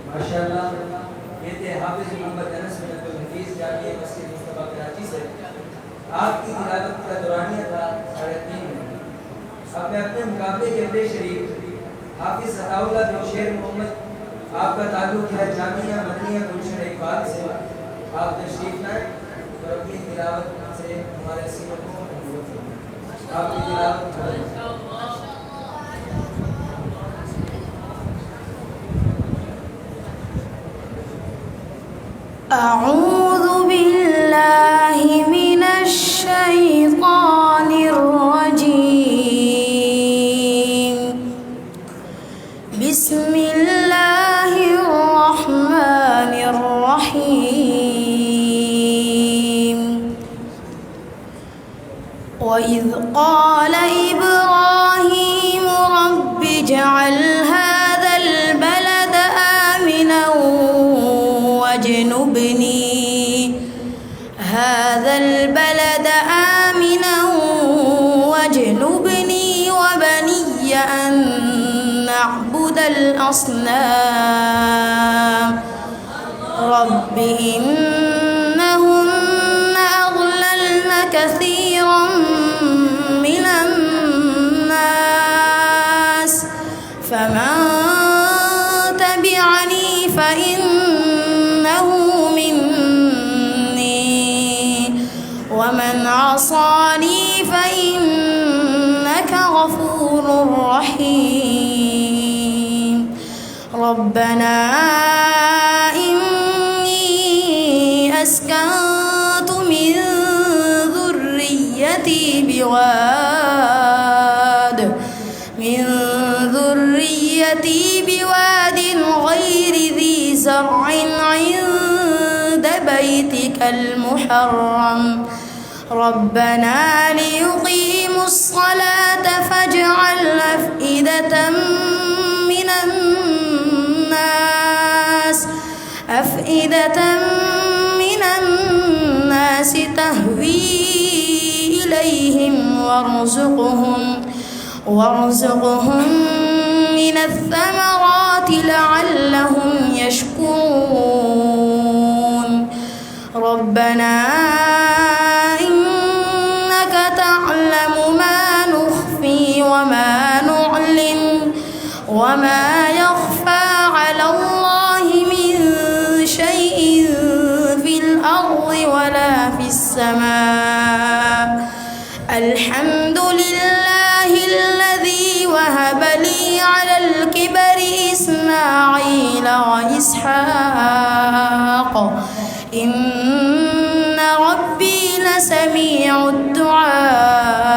माशाअल्लाह ये थे हाफिज मोहम्मद अनस बिन अब्दुल हफीज जामिया मस्जिद मुस्तफा कराची से। आपकी तिलावत का दौरानिया था 3.5 मिनट। अब मैं अपने मुकाबले के अगले शरीफ हाफिज सताउल्लाह बिन शेर मोहम्मद, आपका ताल्लुक है जामिया मदनिया गुलशन इकबाल से। आप तशरीफ लाएं और अपनी तिलावत से हमारे सीनों को आपकी तिलावत أعوذ بالله من الشيطان الرجيم. بسم الله الرحمن الرحيم. وإذ قال إبراهيم رب اجعل هذا البلد آمنا واجنبني وبني أن نعبد الأصنام. رب إنهن أضللن كثيرا من الناس فمن تبعني فإنه ومن عصاني فإنك غفور رحيم. ربنا إني أسكنت من ذريتي بواد غير ذي زرع عند بيتك المحرم ربنا ليقيموا الصلاة فاجعل أفئدة من الناس تهوي إليهم وارزقهم من الثمرات لعلهم يشكرون. ربنا إنك تعلم ما نخفي وما نعلن وما يخفى على الله من شيء في الأرض ولا في السماء. الحمد لله الذي وهب لي على الكبر إسماعيل وإسحاق إن ربي لسميع الدعاء.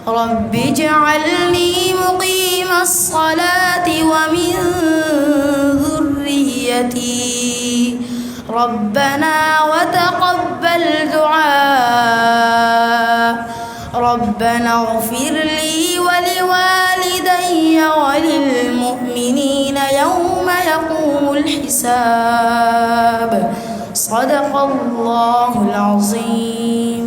رب اجعلني مقيم الصلاة ومن ذريتي ربنا وتقبل دعاء. ربنا اغفر لي ولوالدي وللمؤمنين يوم يقوم الحساب. صدق الله العظيم.